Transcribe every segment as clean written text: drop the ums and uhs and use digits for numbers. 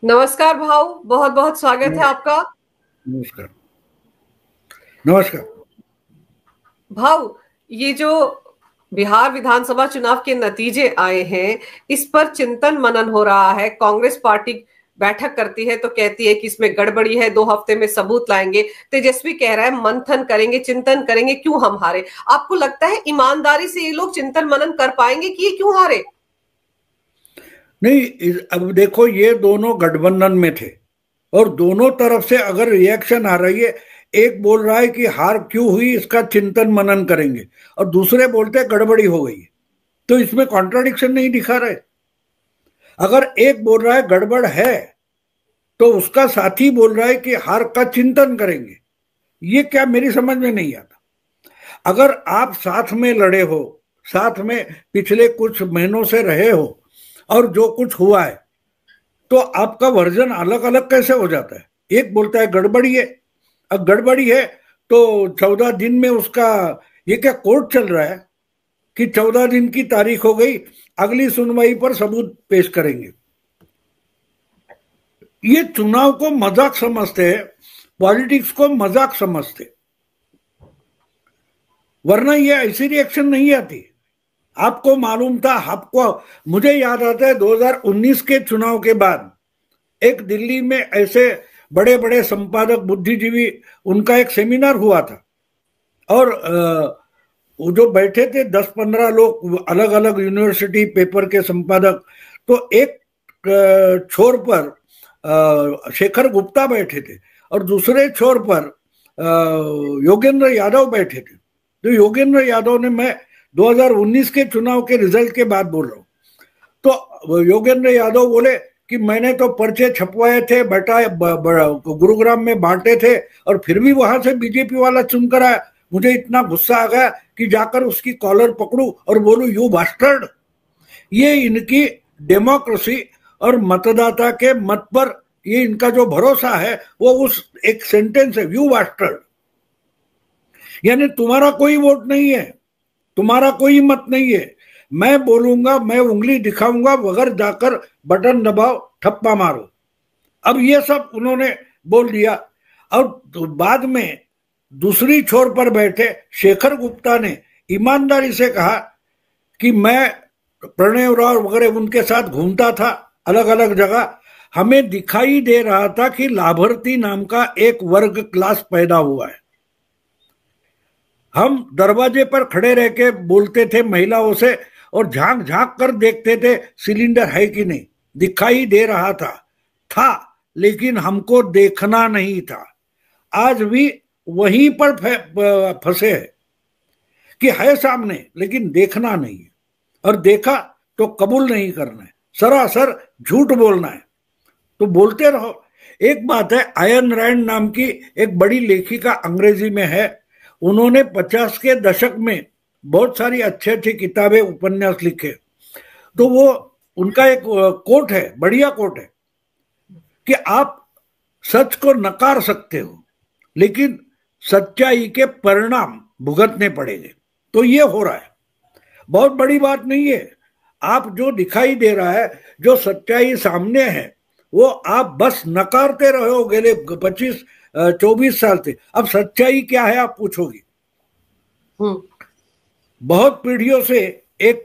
नमस्कार भाऊ, बहुत बहुत स्वागत है आपका। नमस्कार। नमस्कार। भाऊ, ये जो बिहार विधानसभा चुनाव के नतीजे आए हैं, इस पर चिंतन मनन हो रहा है। कांग्रेस पार्टी बैठक करती है तो कहती है कि इसमें गड़बड़ी है, 2 हफ्ते में सबूत लाएंगे। तेजस्वी कह रहा है मंथन करेंगे, चिंतन करेंगे, क्यों हम हारे। आपको लगता है ईमानदारी से ये लोग चिंतन मनन कर पाएंगे कि ये क्यों हारे। नहीं, अब देखो, ये दोनों गठबंधन में थे और दोनों तरफ से अगर रिएक्शन आ रही है, एक बोल रहा है कि हार क्यों हुई इसका चिंतन मनन करेंगे और दूसरे बोलते हैं गड़बड़ी हो गई है, तो इसमें कॉन्ट्राडिक्शन नहीं दिखा रहे। अगर एक बोल रहा है गड़बड़ है तो उसका साथी बोल रहा है कि हार का चिंतन करेंगे, ये क्या मेरी समझ में नहीं आता। अगर आप साथ में लड़े हो, साथ में पिछले कुछ महीनों से रहे हो और जो कुछ हुआ है, तो आपका वर्जन अलग अलग कैसे हो जाता है। एक बोलता है गड़बड़ी है, अब गड़बड़ी है तो 14 दिन में उसका, ये क्या कोर्ट चल रहा है कि 14 दिन की तारीख हो गई, अगली सुनवाई पर सबूत पेश करेंगे। ये चुनाव को मजाक समझते हैं, पॉलिटिक्स को मजाक समझते, वरना ये ऐसी रिएक्शन नहीं आती। आपको मालूम था, आपको, मुझे याद आता है 2019 के चुनाव के बाद एक दिल्ली में ऐसे बड़े बड़े संपादक बुद्धिजीवी, उनका एक सेमिनार हुआ था और वो जो बैठे थे 10-15 लोग, अलग अलग यूनिवर्सिटी पेपर के संपादक, तो एक छोर पर शेखर गुप्ता बैठे थे और दूसरे छोर पर योगेंद्र यादव बैठे थे। तो योगेंद्र यादव ने, मैं 2019 के चुनाव के रिजल्ट के बाद बोल रहा हूँ, तो योगेंद्र यादव बोले कि मैंने तो पर्चे छपवाए थे, गुरुग्राम में बांटे थे और फिर भी वहां से बीजेपी वाला चुनकर आया। मुझे इतना गुस्सा आ गया कि जाकर उसकी कॉलर पकड़ू और बोलू यू बास्टर्ड। ये इनकी डेमोक्रेसी और मतदाता के मत पर ये इनका जो भरोसा है वो उस एक सेंटेंस है, यू बास्टर्ड, यानी तुम्हारा कोई वोट नहीं है, तुम्हारा कोई मत नहीं है। मैं बोलूंगा, मैं उंगली दिखाऊंगा, बगैर जाकर बटन दबाओ, ठप्पा मारो। अब ये सब उन्होंने बोल दिया। और तो बाद में दूसरी छोर पर बैठे शेखर गुप्ता ने ईमानदारी से कहा कि मैं प्रणय राव वगैरह उनके साथ घूमता था अलग अलग जगह, हमें दिखाई दे रहा था कि लाभार्थी नाम का एक वर्ग क्लास पैदा हुआ है। हम दरवाजे पर खड़े रह के बोलते थे महिलाओं से और झांक झांक कर देखते थे सिलेंडर है कि नहीं, दिखाई दे रहा था लेकिन हमको देखना नहीं था। आज भी वहीं पर फंसे है कि है सामने लेकिन देखना नहीं है, और देखा तो कबूल नहीं करना है, सरासर झूठ बोलना है। तो बोलते रहो। एक बात है, आयन रैंड नाम की एक बड़ी लेखिका अंग्रेजी में है, उन्होंने 50 के दशक में बहुत सारी अच्छी अच्छी किताबें, उपन्यास लिखे। तो वो उनका एक कोट है, बढ़िया कोट है, कि आप सच को नकार सकते हो लेकिन सच्चाई के परिणाम भुगतने पड़ेंगे। तो ये हो रहा है, बहुत बड़ी बात नहीं है। आप जो दिखाई दे रहा है, जो सच्चाई सामने है, वो आप बस नकारते रहे हो गेले 25-24 साल से। अब सच्चाई क्या है आप पूछोगी। बहुत पीढ़ियों से एक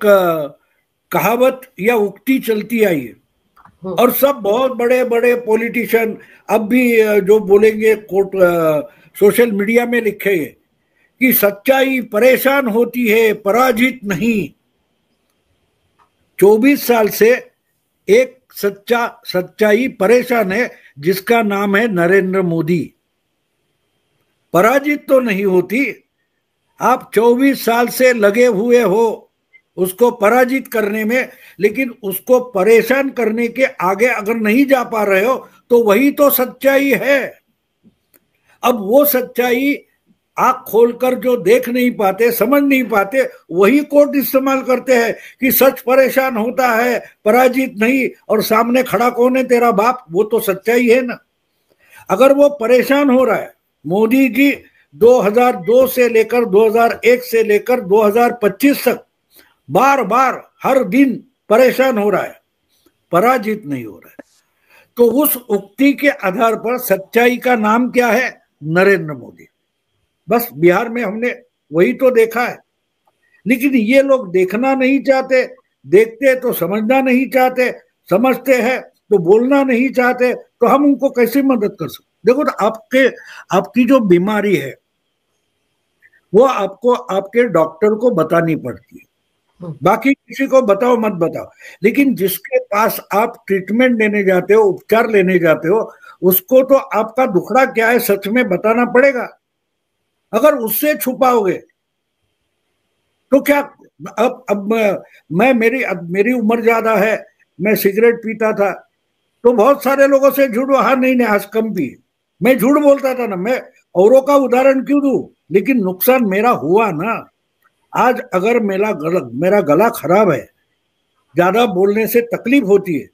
कहावत या उक्ति चलती आई है और सब बहुत बड़े बड़े पॉलिटिशियन अब भी जो बोलेंगे, कोर्ट सोशल मीडिया में लिखेंगे कि सच्चाई परेशान होती है, पराजित नहीं। 24 साल से एक सच्चाई परेशान है, जिसका नाम है नरेंद्र मोदी। पराजित तो नहीं होती। आप 24 साल से लगे हुए हो उसको पराजित करने में, लेकिन उसको परेशान करने के आगे अगर नहीं जा पा रहे हो तो वही तो सच्चाई है। अब वो सच्चाई आंख खोलकर जो देख नहीं पाते, समझ नहीं पाते, वही कोर्ट इस्तेमाल करते हैं कि सच परेशान होता है, पराजित नहीं। और सामने खड़ा कौन है? तेरा बाप। वो तो सच्चाई है ना। अगर वो परेशान हो रहा है, मोदी जी 2002 से लेकर 2001 से लेकर 2025 तक बार बार हर दिन परेशान हो रहा है, पराजित नहीं हो रहा है। तो उस उक्ति के आधार पर सच्चाई का नाम क्या है? नरेंद्र मोदी। बस बिहार में हमने वही तो देखा है। लेकिन ये लोग देखना नहीं चाहते, देखते तो समझना नहीं चाहते, समझते हैं तो बोलना नहीं चाहते, तो हम उनको कैसे मदद कर सकते? देखो तो आपकी जो बीमारी है वो आपको आपके डॉक्टर को बतानी पड़ती है, बाकी किसी को बताओ मत बताओ। लेकिन जिसके पास आप ट्रीटमेंट लेने जाते हो, उपचार लेने जाते हो, उसको तो आपका दुखड़ा क्या है सच में बताना पड़ेगा। अगर उससे छुपाओगे तो क्या? अब मैं मेरी उम्र ज्यादा है, मैं सिगरेट पीता था तो बहुत सारे लोगों से झूठ, हाँ नहीं आज कम पी, मैं झूठ बोलता था ना, मैं औरों का उदाहरण क्यों दूं? लेकिन नुकसान मेरा हुआ ना। आज अगर मेरा गला खराब है, ज्यादा बोलने से तकलीफ होती है,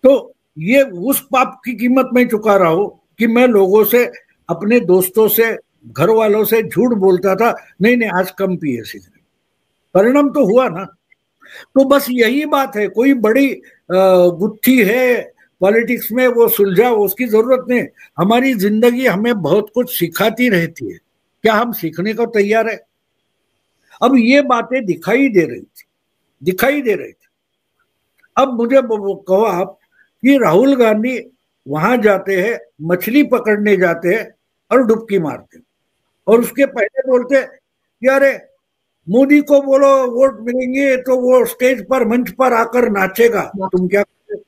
तो ये उस पाप की कीमत मैं चुका रहा हूं कि मैं लोगों से, अपने दोस्तों से, घर वालों से झूठ बोलता था, नहीं आज कम पिए सिगरेट, परिणाम तो हुआ ना। तो बस यही बात है, कोई बड़ी गुत्थी है पॉलिटिक्स में वो सुलझा, उसकी जरूरत नहीं। हमारी जिंदगी हमें बहुत कुछ सिखाती रहती है, क्या हम सीखने को तैयार है? अब ये बातें दिखाई दे रही थी। अब मुझे कहो आप कि राहुल गांधी वहां जाते हैं, मछली पकड़ने जाते हैं और डुबकी मारते हैं, और उसके पहले बोलते कि अरे मोदी को बोलो वोट मिलेंगे तो वो स्टेज पर, मंच पर आकर नाचेगा। तुम क्या कर रहे हो?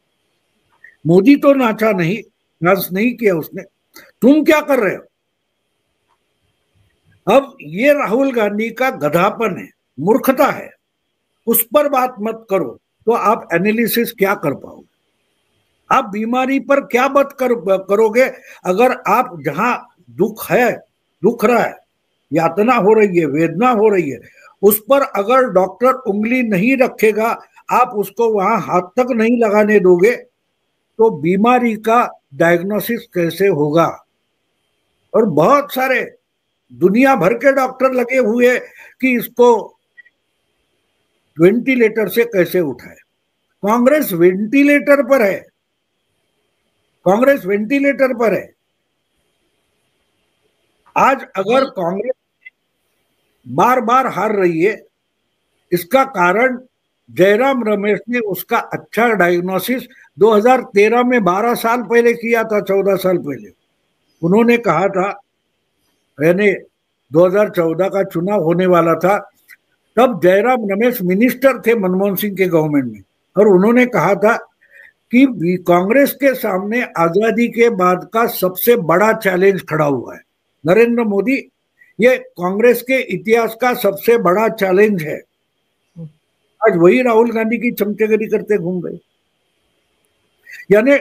मोदी तो नाचा नहीं, डांस नहीं किया उसने, तुम क्या कर रहे हो? अब ये राहुल गांधी का गधापन है, मूर्खता है, उस पर बात मत करो तो आप एनालिसिस क्या कर पाओगे? आप बीमारी पर क्या बात करोगे? अगर आप जहां दुख रहा है, यातना हो रही है, वेदना हो रही है, उस पर अगर डॉक्टर उंगली नहीं रखेगा, आप उसको वहां हाथ तक नहीं लगाने दोगे, तो बीमारी का डायग्नोसिस कैसे होगा? और बहुत सारे दुनिया भर के डॉक्टर लगे हुए कि इसको वेंटिलेटर से कैसे उठाए। कांग्रेस वेंटिलेटर पर है। आज अगर कांग्रेस बार बार हार रही है, इसका कारण जयराम रमेश ने उसका अच्छा डायग्नोसिस 2013 में 12 साल पहले किया था, 14 साल पहले उन्होंने कहा था, यानी 2014 का चुनाव होने वाला था, तब जयराम रमेश मिनिस्टर थे मनमोहन सिंह के गवर्नमेंट में, और उन्होंने कहा था कि कांग्रेस के सामने आजादी के बाद का सबसे बड़ा चैलेंज खड़ा हुआ है नरेंद्र मोदी, ये कांग्रेस के इतिहास का सबसे बड़ा चैलेंज है। आज वही राहुल गांधी की चमचेगिरी करते घूम गए। यानी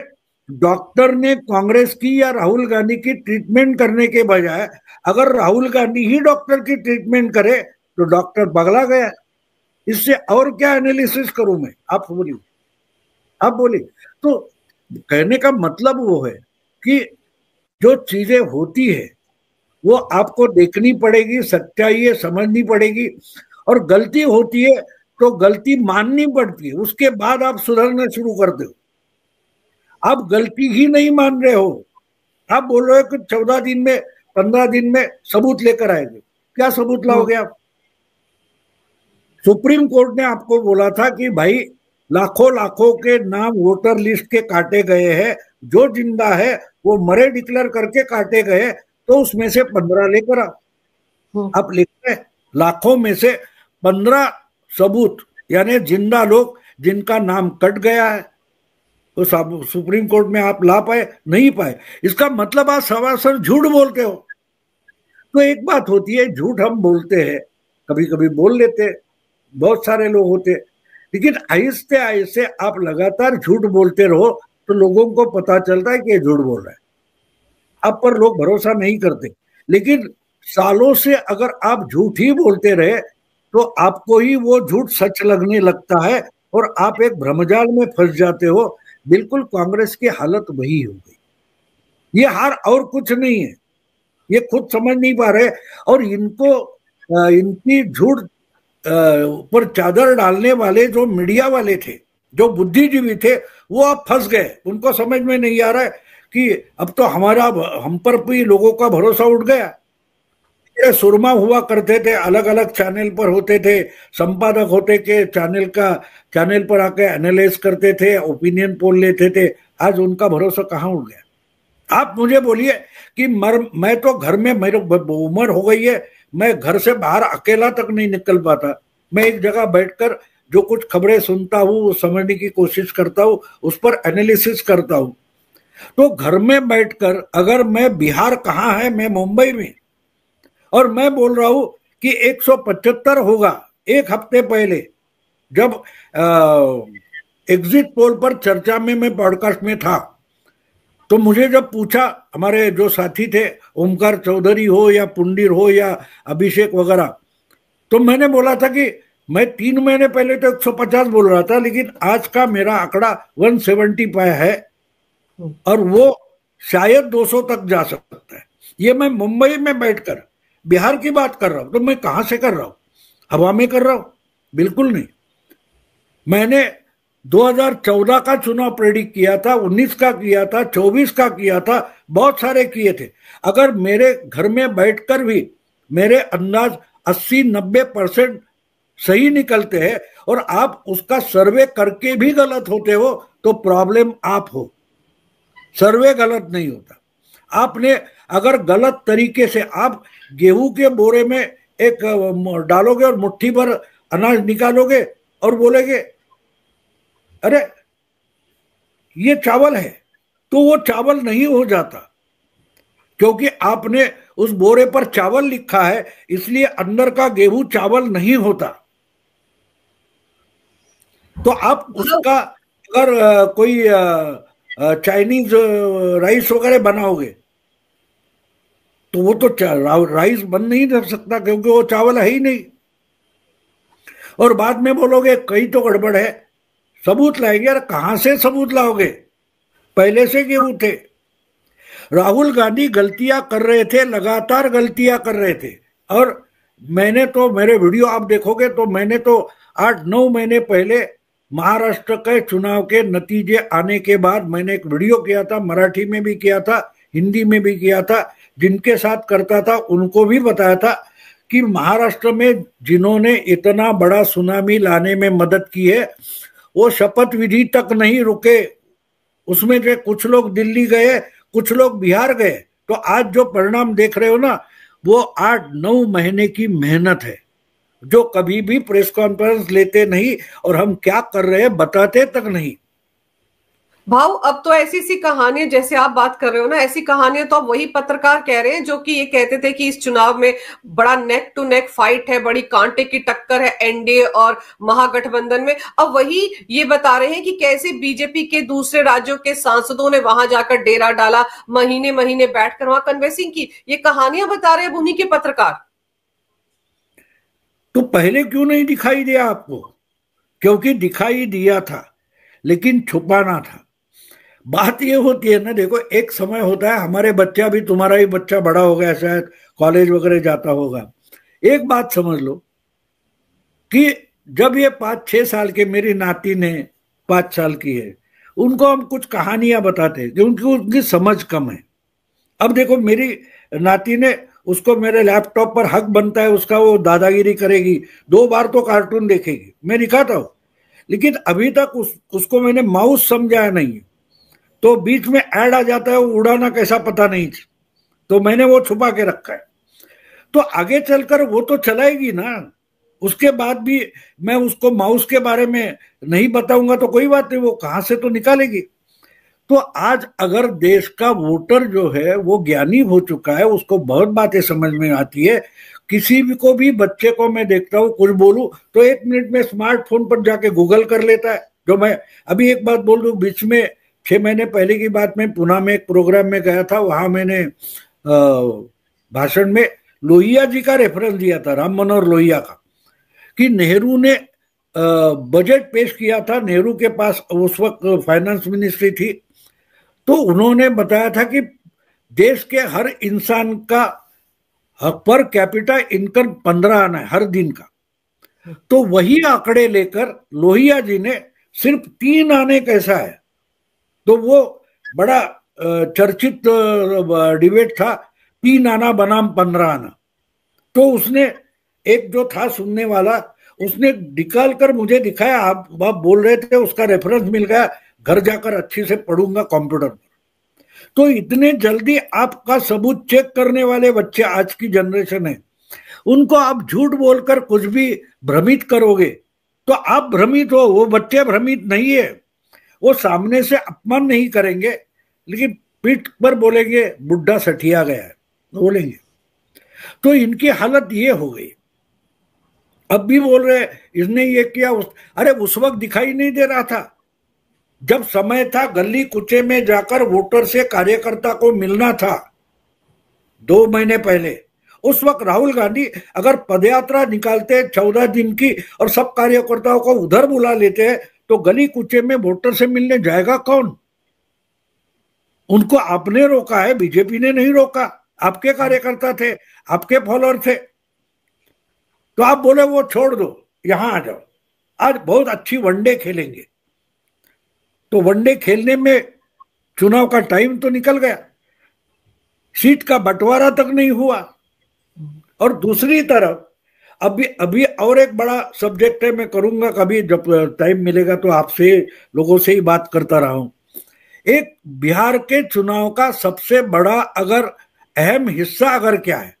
डॉक्टर ने कांग्रेस की या राहुल गांधी की ट्रीटमेंट करने के बजाय अगर राहुल गांधी ही डॉक्टर की ट्रीटमेंट करे तो डॉक्टर पगला गया। इससे और क्या एनालिसिस करूं मैं? आप बोलिए। तो कहने का मतलब वो है कि जो चीजें होती है वो आपको देखनी पड़ेगी, सच्चाई है समझनी पड़ेगी, और गलती होती है तो गलती माननी पड़ती है, उसके बाद आप सुधरना शुरू करते हो। आप गलती ही नहीं मान रहे हो, आप बोल रहे हो कि 14 दिन में 15 दिन में सबूत लेकर आएंगे। क्या सबूत लाओगे आप? सुप्रीम कोर्ट ने आपको बोला था कि भाई लाखों के नाम वोटर लिस्ट के काटे गए हैं, जो जिंदा है वो मरे डिक्लेयर करके काटे गए, तो उसमें से 15 लेकर आओ। आप लिख रहे लाखों में से 15 सबूत, यानी जिंदा लोग जिनका नाम कट गया है, तो सुप्रीम कोर्ट में आप ला पाए? नहीं पाए। इसका मतलब आप सरासर झूठ बोलते हो। तो एक बात होती है, झूठ हम बोलते हैं, कभी कभी बोल लेते, बहुत सारे लोग होते, लेकिन आहिस्ते आहिस्ते आप लगातार झूठ बोलते रहो तो लोगों को पता चलता है कि ये झूठ बोल रहा है। आप पर लोग भरोसा नहीं करते, लेकिन सालों से अगर आप झूठ ही बोलते रहे तो आपको ही वो झूठ सच लगने लगता है और आप एक भ्रमजाल में फंस जाते हो। बिल्कुल कांग्रेस की हालत वही हो गई। ये हार और कुछ नहीं है, ये खुद समझ नहीं पा रहे, और इनको इनकी झूठ पर चादर डालने वाले जो मीडिया वाले थे, जो बुद्धिजीवी थे वो अब फंस गए, उनको समझ में नहीं आ रहा है कि अब तो हम पर भी लोगों का भरोसा उठ गया। ये सुरमा हुआ करते थे, अलग अलग चैनल पर होते थे, संपादक होते के चैनल पर आके एनालाइज करते थे, ओपिनियन पोल लेते थे, आज उनका भरोसा कहाँ उड़ गया। आप मुझे बोलिए कि मैं तो घर में, मेरी उम्र हो गई है, मैं घर से बाहर अकेला तक नहीं निकल पाता। मैं एक जगह बैठकर जो कुछ खबरें सुनता हूँ, समझने की कोशिश करता हूँ, उस पर एनालिसिस करता हूँ। तो घर में बैठकर अगर मैं, बिहार कहाँ है, मैं मुंबई में, और मैं बोल रहा हूं कि 175 होगा। एक हफ्ते पहले जब एग्जिट पोल पर चर्चा में मैं पॉडकास्ट में था, तो मुझे जब पूछा, हमारे जो साथी थे, ओमकार चौधरी हो या पुंडीर हो या अभिषेक वगैरह, तो मैंने बोला था कि मैं 3 महीने पहले तो 150 बोल रहा था, लेकिन आज का मेरा आंकड़ा 175 है और वो शायद 200 तक जा सकता है। ये मैं मुंबई में बैठकर बिहार की बात कर रहा हूं। तो मैं कहां से कर रहा हूं? हवा में कर रहा हूं? बिल्कुल नहीं। मैंने 2014 का चुनाव प्रेडिक्ट किया था, 19 का किया था, 24 का किया था, बहुत सारे किए थे। अगर मेरे घर में बैठकर भी मेरे अंदाज 80-90% सही निकलते हैं और आप उसका सर्वे करके भी गलत होते हो, तो प्रॉब्लम आप हो। सर्वे गलत नहीं होता। आपने अगर गलत तरीके से आप गेहूं के बोरे में एक डालोगे और मुट्ठी भर अनाज निकालोगे और बोलेगे अरे ये चावल है, तो वो चावल नहीं हो जाता, क्योंकि आपने उस बोरे पर चावल लिखा है, इसलिए अंदर का गेहूं चावल नहीं होता। तो आप उसका अगर कोई चाइनीज राइस वगैरह बनाओगे तो वो तो राइस बन नहीं कर सकता, क्योंकि वो चावल है ही नहीं। और बाद में बोलोगे कहीं तो गड़बड़ है, सबूत लाएंगे। यार कहां से सबूत लाओगे? पहले से गेहूं थे। राहुल गांधी गलतियां कर रहे थे, लगातार गलतियां कर रहे थे। और मैंने तो, मेरे वीडियो आप देखोगे तो मैंने तो 8-9 महीने पहले महाराष्ट्र के चुनाव के नतीजे आने के बाद मैंने एक वीडियो किया था, मराठी में भी किया था, हिंदी में भी किया था। जिनके साथ करता था उनको भी बताया था कि महाराष्ट्र में जिन्होंने इतना बड़ा सुनामी लाने में मदद की है, वो शपथ विधि तक नहीं रुके। उसमें जो कुछ लोग दिल्ली गए, कुछ लोग बिहार गए। तो आज जो परिणाम देख रहे हो ना, वो 8-9 महीने की मेहनत है, जो कभी भी प्रेस कॉन्फ्रेंस लेते नहीं और हम क्या कर रहे हैं बताते तक नहीं। भाव, अब तो ऐसी सी कहानियां जैसे आप बात कर रहे हो ना, ऐसी कहानियां तो अब वही पत्रकार कह रहे हैं जो कि ये कहते थे कि इस चुनाव में बड़ा नेक टू नेक फाइट है, बड़ी कांटे की टक्कर है एनडीए और महागठबंधन में। अब वही ये बता रहे हैं कि कैसे बीजेपी के दूसरे राज्यों के सांसदों ने वहां जाकर डेरा डाला, महीने महीने बैठकर वहां कन्वेंसिंग की। ये कहानियां बता रहे हैं उन्हीं के पत्रकार। तो पहले क्यों नहीं दिखाई दिया आपको? क्योंकि दिखाई दिया था, लेकिन छुपाना था। बात ये होती है ना, देखो एक समय होता है, हमारे बच्चा भी, तुम्हारा ही बच्चा बड़ा हो गया, शायद कॉलेज वगैरह जाता होगा। एक बात समझ लो कि जब ये 5-6 साल के, मेरी नाती ने 5 साल की है, उनको हम कुछ कहानियां बताते हैं क्योंकि उनकी समझ कम है। अब देखो मेरी नाती ने, उसको मेरे लैपटॉप पर हक बनता है उसका, वो दादागिरी करेगी, 2 बार तो कार्टून देखेगी, मैं दिखाता हूं। लेकिन अभी तक उसको मैंने माउस समझाया नहीं है। तो बीच में ऐड आ जाता है, वो उड़ाना कैसा पता नहीं, तो मैंने वो छुपा के रखा है। तो आगे चलकर वो तो चलाएगी ना। उसके बाद भी मैं उसको माउस के बारे में नहीं बताऊंगा तो कोई बात नहीं, वो कहां से तो निकालेगी। तो आज अगर देश का वोटर जो है वो ज्ञानी हो चुका है, उसको बहुत बातें समझ में आती है। किसी भी को भी बच्चे को मैं देखता हूँ, कुछ बोलूं तो 1 मिनट में स्मार्टफोन पर जाके गूगल कर लेता है। जो मैं अभी एक बात बोल दूं, बीच में 6 महीने पहले की बात में पुणे में एक प्रोग्राम में गया था, वहां मैंने भाषण में लोहिया जी का रेफरेंस दिया था, राम मनोहर लोहिया का, कि नेहरू ने बजट पेश किया था। नेहरू के पास उस वक्त फाइनेंस मिनिस्ट्री थी, तो उन्होंने बताया था कि देश के हर इंसान का पर कैपिटा इनकम 15 आना है हर दिन का। तो वही आंकड़े लेकर लोहिया जी ने सिर्फ 3 आने कैसा है। तो वो बड़ा चर्चित डिबेट था, 3 आना बनाम 15 आना। तो उसने एक जो था सुनने वाला, उसने निकाल कर मुझे दिखाया, आप बोल रहे थे, उसका रेफरेंस मिल गया, घर जाकर अच्छी से पढ़ूंगा कंप्यूटर पर। तो इतने जल्दी आपका सबूत चेक करने वाले बच्चे आज की जनरेशन है, उनको आप झूठ बोलकर कुछ भी भ्रमित करोगे तो आप भ्रमित हो, वो बच्चे भ्रमित नहीं है। वो सामने से अपमान नहीं करेंगे, लेकिन पीठ पर बोलेंगे बुढ़ा सठिया गया है, बोलेंगे। तो इनकी हालत ये हो गई। अब भी बोल रहे इसने ये किया, अरे उस वक्त दिखाई नहीं दे रहा था जब समय था गली कुचे में जाकर वोटर से कार्यकर्ता को मिलना था 2 महीने पहले। उस वक्त राहुल गांधी अगर पदयात्रा निकालते 14 दिन की और सब कार्यकर्ताओं को उधर बुला लेते हैं, तो गली कुचे में वोटर से मिलने जाएगा कौन? उनको आपने रोका है, बीजेपी ने नहीं रोका। आपके कार्यकर्ता थे, आपके फॉलोअर थे। तो आप बोले वो छोड़ दो, यहां आ जाओ, आज बहुत अच्छी वनडे खेलेंगे। तो वनडे खेलने में चुनाव का टाइम तो निकल गया, सीट का बंटवारा तक नहीं हुआ। और दूसरी तरफ अभी और एक बड़ा सब्जेक्ट है, मैं करूंगा कभी जब टाइम मिलेगा तो आपसे लोगों से ही बात करता रहा हूं। एक बिहार के चुनाव का सबसे बड़ा अगर अहम हिस्सा अगर क्या है,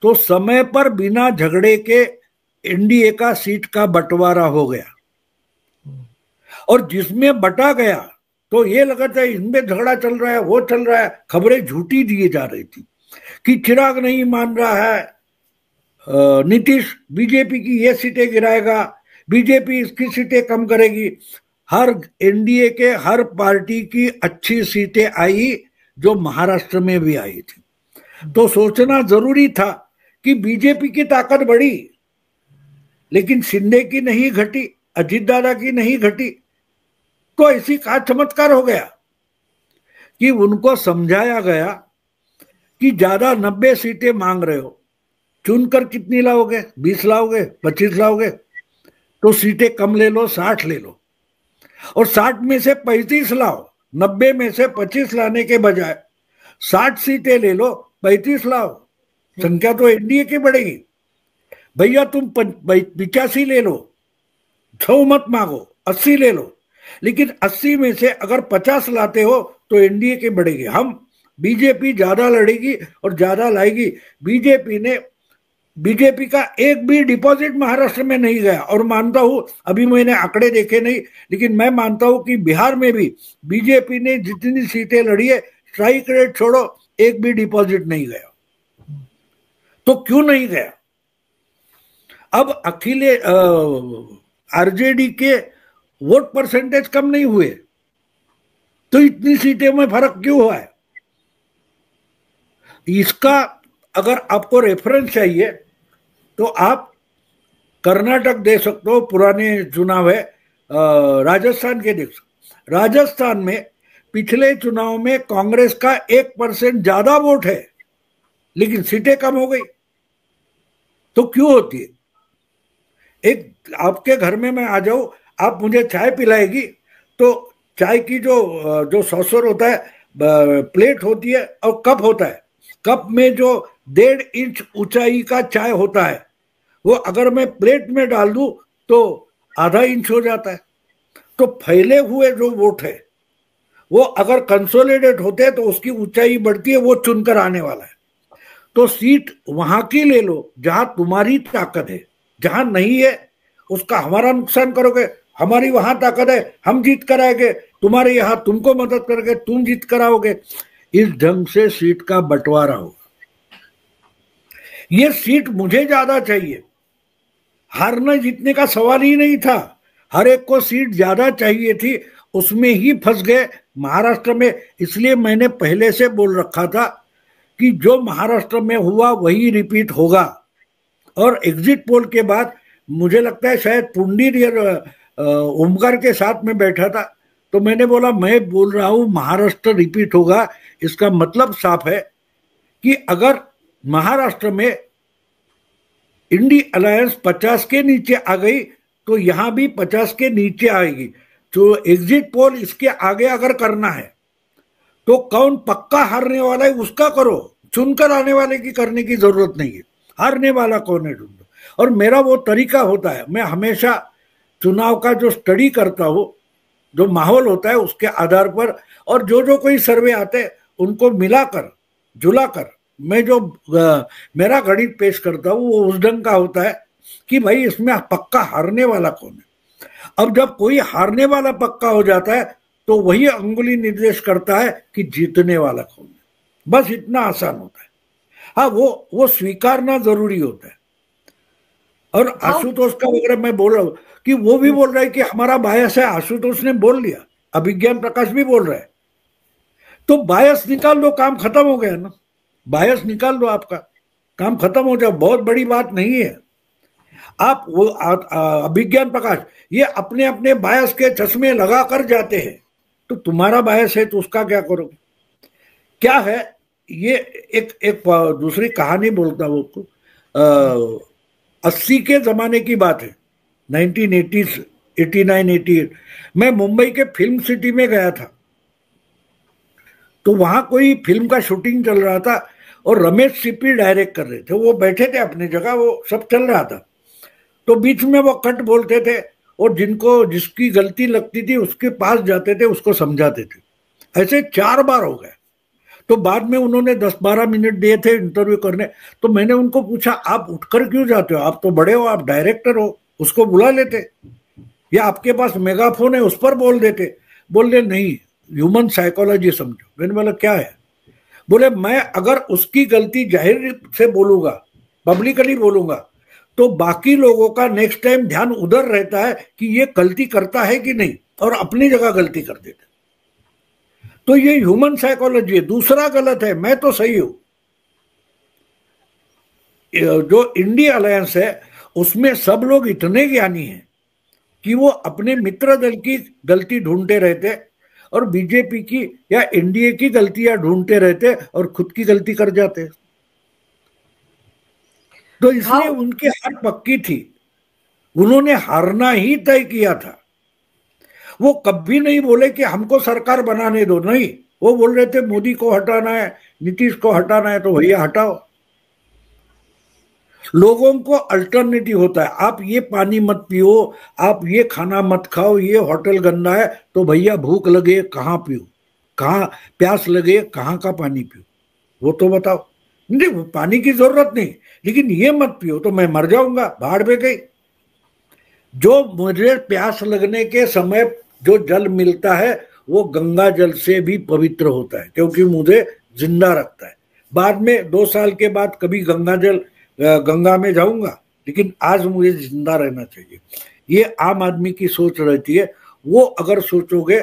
तो समय पर बिना झगड़े के एनडीए का सीट का बंटवारा हो गया। और जिसमें बटा गया तो ये लगा था इनमें झगड़ा चल रहा है, वो चल रहा है, खबरें झूठी दिए जा रही थी कि चिराग नहीं मान रहा है, नीतीश बीजेपी की ये सीटें गिराएगा, बीजेपी इसकी सीटें कम करेगी। हर एनडीए के हर पार्टी की अच्छी सीटें आई, जो महाराष्ट्र में भी आई थी। तो सोचना जरूरी था कि बीजेपी की ताकत बढ़ी, लेकिन शिंदे की नहीं घटी, अजीत दादा की नहीं घटी। तो ऐसी का चमत्कार हो गया कि उनको समझाया गया कि ज्यादा 90 सीटें मांग रहे हो, चुनकर कितनी लाओगे? 20 लाओगे, 25 लाओगे? तो सीटें कम ले लो, 60 ले लो, और 60 में से 35 लाओ। 90 में से 25 लाने के बजाय 60 सीटें ले लो, 35 लाओ, संख्या तो एनडीए की बढ़ेगी। भैया तुम 85 ले लो, 100 मत मांगो, 80 ले लो, लेकिन 80 में से अगर 50 लाते हो तो एनडीए के बढ़ेगी। हम बीजेपी ज्यादा लड़ेगी और ज्यादा लाएगी। बीजेपी का एक भी डिपॉजिट महाराष्ट्र में नहीं गया। और मानता हूं, अभी मैंने आंकड़े देखे नहीं, लेकिन मैं मानता हूं कि बिहार में भी बीजेपी ने जितनी सीटें लड़ी है, स्ट्राइक रेट छोड़ो, एक भी डिपॉजिट नहीं गया। तो क्यों नहीं गया? अब आरजेडी के वोट परसेंटेज कम नहीं हुए, तो इतनी सीटें में फर्क क्यों हुआ है? इसका अगर आपको रेफरेंस चाहिए तो आप कर्नाटक दे सकते हो, पुराने चुनाव है, राजस्थान के देख सकते। राजस्थान में पिछले चुनाव में कांग्रेस का 1% ज्यादा वोट है, लेकिन सीटें कम हो गई। तो क्यों होती है? एक आपके घर में मैं आ जाऊं, आप मुझे चाय पिलाएगी, तो चाय की जो सॉसर होता है, प्लेट होती है और कप होता है, कप में जो 1.5 इंच ऊंचाई का चाय होता है, वो अगर मैं प्लेट में डाल दूं तो आधा इंच हो जाता है। तो फैले हुए जो वोट है वो अगर कंसोलिडेट होते हैं तो उसकी ऊंचाई बढ़ती है, वो चुनकर आने वाला है। तो सीट वहां की ले लो जहां तुम्हारी ताकत है, जहां नहीं है उसका हमारा नुकसान करोगे। हमारी वहां ताकत है, हम जीत कर आएंगे, तुम्हारे यहां तुमको मदद करेंगे, तुम जीत कर आओगे। इस ढंग से सीट का बंटवारा होगा। ये सीट मुझे ज्यादा चाहिए, हारने जीतने का सवाल ही नहीं था, हर एक को सीट ज्यादा चाहिए थी, उसमें ही फंस गए महाराष्ट्र में। इसलिए मैंने पहले से बोल रखा था कि जो महाराष्ट्र में हुआ वही रिपीट होगा। और एग्जिट पोल के बाद मुझे लगता है शायद पुंडीर ओमकार के साथ में बैठा था, तो मैंने बोला मैं बोल रहा हूं महाराष्ट्र रिपीट होगा। इसका मतलब साफ है कि अगर महाराष्ट्र में इंडी अलायंस 50 के नीचे आ गई तो यहां भी 50 के नीचे आएगी। तो एग्जिट पोल इसके आगे अगर करना है तो कौन पक्का हारने वाला है उसका करो, चुनकर आने वाले की करने की जरूरत नहीं है। हारने वाला कौन है ढूंढो। और मेरा वो तरीका होता है, मैं हमेशा चुनाव का जो स्टडी करता हूं, जो माहौल होता है उसके आधार पर, और जो जो कोई सर्वे आते हैं उनको मिलाकर जुलाकर मैं जो मेरा गणित पेश करता हूं वो उस ढंग का होता है कि भाई इसमें पक्का हारने वाला कौन है। अब जब कोई हारने वाला पक्का हो जाता है तो वही अंगुली निर्देश करता है कि जीतने वाला कौन है। बस इतना आसान होता है। हाँ, वो स्वीकारना जरूरी होता है। और आशुतोष का वगैरह मैं बोल रहा हूं कि वो भी बोल रहा है कि हमारा बायस है, आशुतोष ने बोल लिया, अभिज्ञान प्रकाश भी बोल रहा है। तो बायस निकाल दो, काम खत्म हो गया ना। बायस निकाल दो, आपका काम खत्म हो जाए, बहुत बड़ी बात नहीं है। आप वो अभिज्ञान प्रकाश ये अपने अपने बायस के चश्मे लगा कर जाते हैं, तो तुम्हारा बायस है तो उसका क्या करोगे। क्या है ये, एक दूसरी कहानी बोलता हूं आपको। 80 के जमाने की बात है, 1980, 89, 88। मैं मुंबई के फिल्म सिटी में गया था, तो वहां कोई फिल्म का शूटिंग चल रहा था और रमेश सिप्पी डायरेक्ट कर रहे थे। वो बैठे थे अपनी जगह, वो सब चल रहा था, तो बीच में वो कट बोलते थे और जिसकी गलती लगती थी उसके पास जाते थे, उसको समझाते थे। ऐसे 4 बार हो गए। तो बाद में उन्होंने 10-12 मिनट दिए थे इंटरव्यू करने। तो मैंने उनको पूछा, आप उठकर क्यों जाते हो, आप तो बड़े हो, आप डायरेक्टर हो, उसको बुला लेते, या आपके पास मेगाफोन है उस पर बोल देते। बोले नहीं, ह्यूमन साइकोलॉजी समझो। मैंने बोला क्या है। बोले मैं अगर उसकी गलती जाहिर से बोलूंगा, पब्लिकली बोलूंगा, तो बाकी लोगों का नेक्स्ट टाइम ध्यान उधर रहता है कि ये गलती करता है कि नहीं, और अपनी जगह गलती कर देते। तो ये ह्यूमन साइकोलॉजी है। दूसरा गलत है, मैं तो सही हूं। जो इंडिया अलायंस है उसमें सब लोग इतने ज्ञानी हैं कि वो अपने मित्र दल की गलती ढूंढते रहते और बीजेपी की या एनडीए की गलतियां ढूंढते रहते और खुद की गलती कर जाते। तो इसलिए उनकी हार पक्की थी, उन्होंने हारना ही तय किया था। वो कभी नहीं बोले कि हमको सरकार बनाने दो, नहीं, वो बोल रहे थे मोदी को हटाना है, नीतीश को हटाना है, तो भैया हटाओ। लोगों को अल्टरनेटिव होता है, आप ये पानी मत पियो, आप ये खाना मत खाओ, ये होटल गंदा है, तो भैया भूख लगे कहाँ पियो, कहाँ प्यास लगे कहाँ का पानी पियो, वो तो बताओ। नहीं, वो पानी की जरूरत नहीं, लेकिन ये मत पियो तो मैं मर जाऊंगा, भाड़ में गई। जो मुझे प्यास लगने के समय जो जल मिलता है वो गंगा जल से भी पवित्र होता है, क्योंकि मुझे जिंदा रखता है। बाद में 2 साल के बाद कभी गंगा में जाऊंगा, लेकिन आज मुझे जिंदा रहना चाहिए। ये आम आदमी की सोच रहती है। वो अगर सोचोगे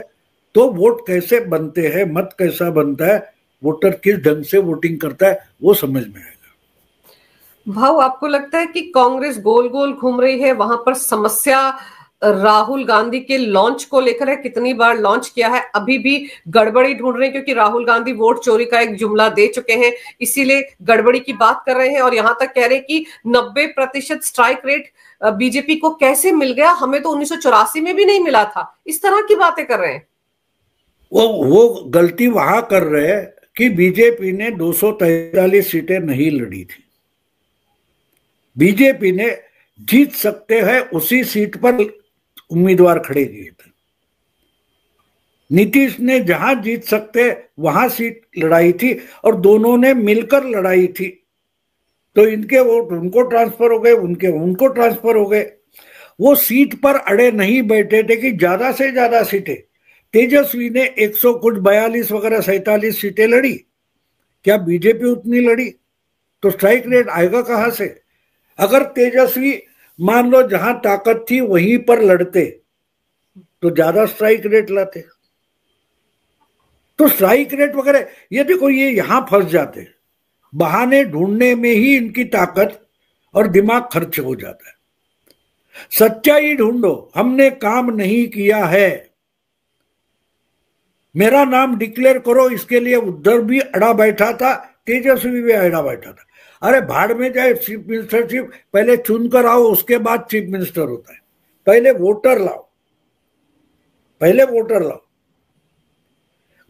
तो वोट कैसे बनते हैं, मत कैसा बनता है, वोटर किस ढंग से वोटिंग करता है, वो समझ में आएगा। भाव, आपको लगता है कि कांग्रेस गोल गोल घूम रही है? वहां पर समस्या राहुल गांधी के लॉन्च को लेकर है, कितनी बार लॉन्च किया है, अभी भी गड़बड़ी ढूंढ रहे हैं, क्योंकि राहुल गांधी वोट चोरी का एक जुमला दे चुके हैं, इसीलिए गड़बड़ी की बात कर रहे हैं। और यहां तक कह रहे हैं कि 90% स्ट्राइक रेट बीजेपी को कैसे मिल गया, हमें तो 1984 में भी नहीं मिला था। इस तरह की बातें कर रहे हैं। वो गलती वहां कर रहे हैं कि बीजेपी ने 243 सीटें नहीं लड़ी थी। बीजेपी ने जीत सकते हैं उसी सीट पर उम्मीदवार खड़े किए थे। नीतीश ने जहां जीत सकते वहां सीट लड़ाई थी और दोनों ने मिलकर लड़ाई थी। तो इनके वोट उनको ट्रांसफर हो गए, उनके उनको ट्रांसफर हो गए। वो सीट पर अड़े नहीं बैठे थे कि ज्यादा से ज्यादा सीटें। तेजस्वी ने 100 कुछ 42 वगैरह 47 सीटें लड़ी, क्या बीजेपी उतनी लड़ी? तो स्ट्राइक रेट आएगा कहां से? अगर तेजस्वी मान लो जहां ताकत थी वहीं पर लड़ते तो ज्यादा स्ट्राइक रेट लाते। तो स्ट्राइक रेट वगैरह ये देखो, ये यहां फंस जाते, बहाने ढूंढने में ही इनकी ताकत और दिमाग खर्च हो जाता है। सच्चाई ढूंढो, हमने काम नहीं किया है, मेरा नाम डिक्लेयर करो, इसके लिए उधर भी अड़ा बैठा था, तेजस्वी भी अड़ा बैठा था। अरे भाड़ में जाए चीफ मिनिस्टरशिप, पहले चुनकर आओ, उसके बाद चीफ मिनिस्टर होता है, पहले वोटर लाओ, पहले वोटर लाओ।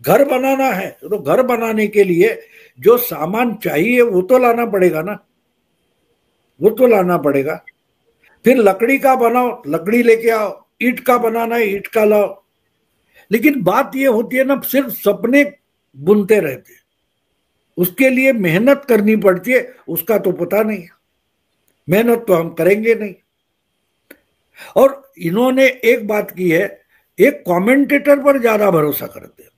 घर बनाना है तो घर बनाने के लिए जो सामान चाहिए वो तो लाना पड़ेगा ना, वो तो लाना पड़ेगा। फिर लकड़ी का बनाओ, लकड़ी लेके आओ। ईंट का बनाना है, ईंट का लाओ। लेकिन बात ये होती है ना, सिर्फ सपने बुनते रहते, उसके लिए मेहनत करनी पड़ती है, उसका तो पता नहीं। मेहनत तो हम करेंगे नहीं। और इन्होंने एक बात की है, एक कमेंटेटर पर ज्यादा भरोसा करते हैं।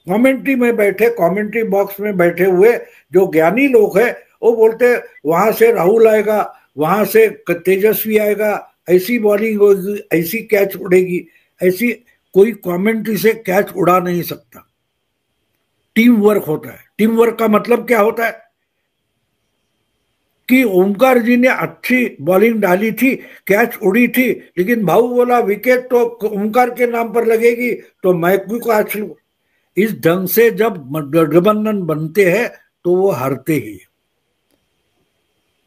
कमेंट्री में बैठे, कमेंट्री बॉक्स में बैठे हुए जो ज्ञानी लोग हैं वो बोलते हैं वहां से राहुल आएगा, वहां से तेजस्वी आएगा, ऐसी बॉलिंग होगी, ऐसी कैच उड़ेगी, ऐसी। कोई कमेंट्री से कैच उड़ा नहीं सकता। टीम वर्क होता है। टीम वर्क का मतलब क्या होता है कि ओमकार जी ने अच्छी बॉलिंग डाली थी, कैच उड़ी थी, लेकिन भाऊ बोला विकेट तो ओमकार के नाम पर लगेगी तो मैं क्यों कैच लूं। इस ढंग से जब गठबंधन बनते हैं तो वो हारते ही।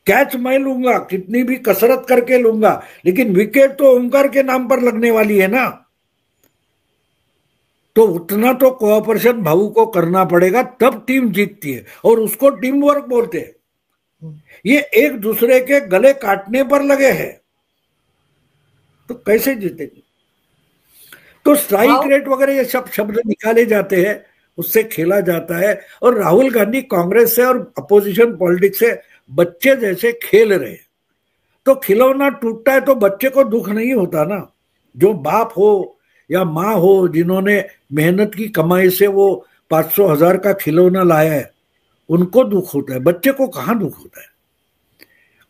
कैच मैं लूंगा, कितनी भी कसरत करके लूंगा, लेकिन विकेट तो ओमकार के नाम पर लगने वाली है ना। तो उतना तो कोऑपरेशन भाऊ को करना पड़ेगा, तब टीम जीतती है, और उसको टीम वर्क बोलते हैं। ये एक दूसरे के गले काटने पर लगे हैं तो कैसे जीतेंगे। तो स्ट्राइक रेट वगैरह ये सब शब्द निकाले जाते हैं, उससे खेला जाता है। और राहुल गांधी कांग्रेस से और अपोजिशन पॉलिटिक्स से बच्चे जैसे खेल रहे हैं। तो खिलौना टूटता है तो बच्चे को दुख नहीं होता ना। जो बाप हो या माँ हो जिन्होंने मेहनत की कमाई से वो 500,000 का खिलौना लाया है, उनको दुख होता है, बच्चे को कहाँ दुख होता है।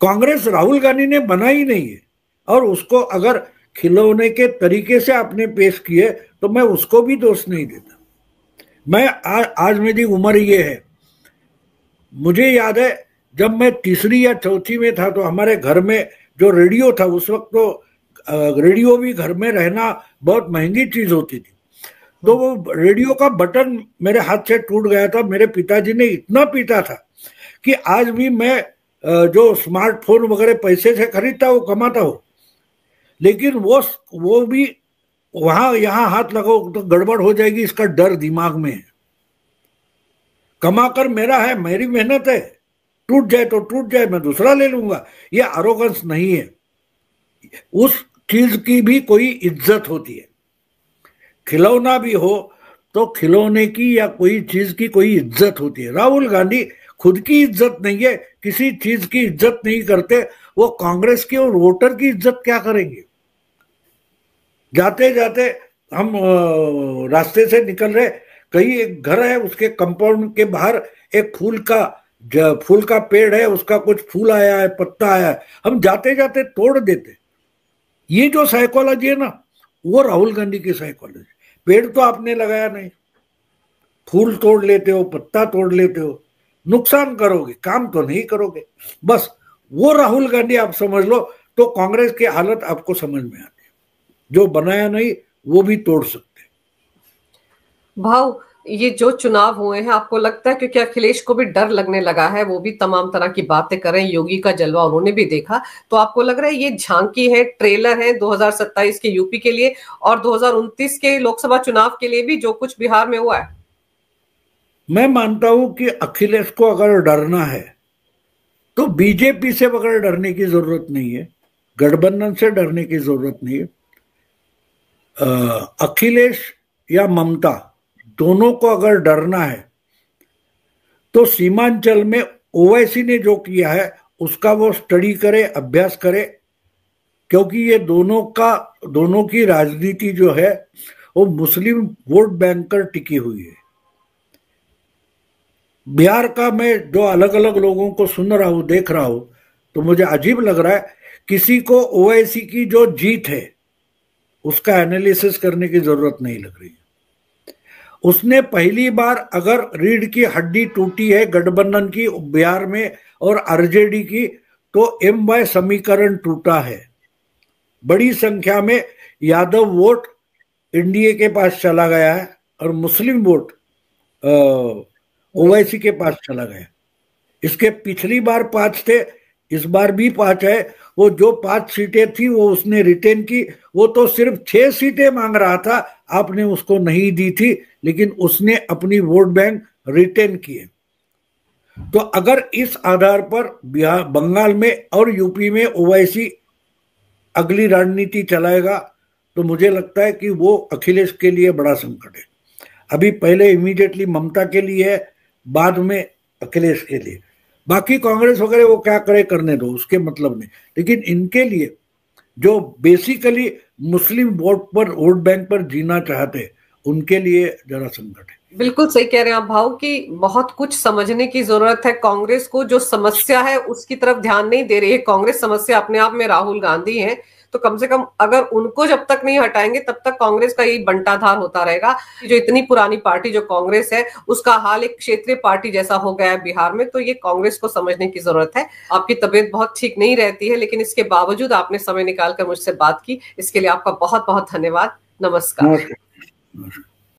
कांग्रेस राहुल गांधी ने बनाई नहीं है, और उसको अगर खिलौने के तरीके से आपने पेश किए तो मैं उसको भी दोष नहीं देता। मैं आज मेरी उम्र ये है, मुझे याद है जब मैं तीसरी या चौथी में था तो हमारे घर में जो रेडियो था, उस वक्त तो रेडियो भी घर में रहना बहुत महंगी चीज होती थी। तो वो रेडियो का बटन मेरे हाथ से टूट गया था। मेरे पिताजी ने इतना पीटा था कि आज भी मैं जो स्मार्टफोन वगैरह पैसे से खरीदता हो, कमाता हो, लेकिन वो भी वहां यहां हाथ लगाओ तो गड़बड़ हो जाएगी, इसका डर दिमाग में है। कमाकर मेरा है, मेरी मेहनत है, टूट जाए तो टूट जाए, मैं दूसरा ले लूंगा। ये अरोगेंस नहीं है। उस चीज की भी कोई इज्जत होती है। खिलौना भी हो तो खिलौने की या कोई चीज की कोई इज्जत होती है। राहुल गांधी खुद की इज्जत नहीं है, किसी चीज की इज्जत नहीं करते, वो कांग्रेस की और वोटर की इज्जत क्या करेंगे। जाते जाते हम रास्ते से निकल रहे, कहीं एक घर है, उसके कंपाउंड के बाहर एक फूल का पेड़ है, उसका कुछ फूल आया है, पत्ता आया है, हम जाते जाते तोड़ देते। ये जो साइकोलॉजी है ना, वो राहुल गांधी की साइकोलॉजी। पेड़ तो आपने लगाया नहीं, फूल तोड़ लेते हो, पत्ता तोड़ लेते हो, नुकसान करोगे, काम तो नहीं करोगे। बस वो राहुल गांधी आप समझ लो तो कांग्रेस की हालत आपको समझ में आती है। जो बनाया नहीं वो भी तोड़ सकते। भाव, ये जो चुनाव हुए हैं, आपको लगता है क्योंकि अखिलेश को भी डर लगने लगा है, वो भी तमाम तरह की बातें कर रहे हैं, योगी का जलवा उन्होंने भी देखा, तो आपको लग रहा है ये झांकी है, ट्रेलर है 2027 के यूपी के लिए और 2029 के लोकसभा चुनाव के लिए भी, जो कुछ बिहार में हुआ है? मैं मानता हूं कि अखिलेश को अगर डरना है तो बीजेपी से बगैर डरने की जरूरत नहीं है, गठबंधन से डरने की जरूरत नहीं है। अखिलेश या ममता दोनों को अगर डरना है तो सीमांचल में ओवैसी ने जो किया है उसका वो स्टडी करे, अभ्यास करे, क्योंकि ये दोनों की राजनीति जो है वो मुस्लिम वोट बैंक पर टिकी हुई है। बिहार का मैं जो अलग अलग लोगों को सुन रहा हूं, देख रहा हूं, तो मुझे अजीब लग रहा है। किसी को ओवैसी की जो जीत है उसका एनालिसिस करने की जरूरत नहीं लग रही है। उसने पहली बार, अगर रीढ़ की हड्डी टूटी है गठबंधन की बिहार में और आरजेडी की, तो एमवाय समीकरण टूटा है। बड़ी संख्या में यादव वोट एनडीए के पास चला गया है और मुस्लिम वोट ओवैसी के पास चला गया। इसके पिछली बार 5 थे, इस बार भी 5 है। वो जो 5 सीटें थी वो उसने रिटेन की, वो तो सिर्फ 6 सीटें मांग रहा था, आपने उसको नहीं दी थी, लेकिन उसने अपनी वोट बैंक रिटेन किए। तो अगर इस आधार पर बिहार, बंगाल में और यूपी में ओवैसी अगली रणनीति चलाएगा तो मुझे लगता है कि वो अखिलेश के लिए बड़ा संकट है। अभी पहले इमीडिएटली ममता के लिए है, बाद में अखिलेश के लिए। बाकी कांग्रेस वगैरह वो क्या करे करने दो, उसके मतलब नहीं, लेकिन इनके लिए जो बेसिकली मुस्लिम वोट बैंक पर जीना चाहते, उनके लिए जरा संकट है। बिल्कुल सही कह रहे हैं आप भाव कि बहुत कुछ समझने की जरूरत है। कांग्रेस को जो समस्या है उसकी तरफ ध्यान नहीं दे रही है। कांग्रेस समस्या अपने आप में राहुल गांधी है, तो कम से कम अगर उनको जब तक नहीं हटाएंगे तब तक कांग्रेस का यही बंटाधार होता रहेगा। जो इतनी पुरानी पार्टी जो कांग्रेस है उसका हाल एक क्षेत्रीय पार्टी जैसा हो गया है बिहार में, तो ये कांग्रेस को समझने की जरूरत है। आपकी तबीयत बहुत ठीक नहीं रहती है, लेकिन इसके बावजूद आपने समय निकालकर मुझसे बात की, इसके लिए आपका बहुत बहुत धन्यवाद। नमस्कार। नमस्कार।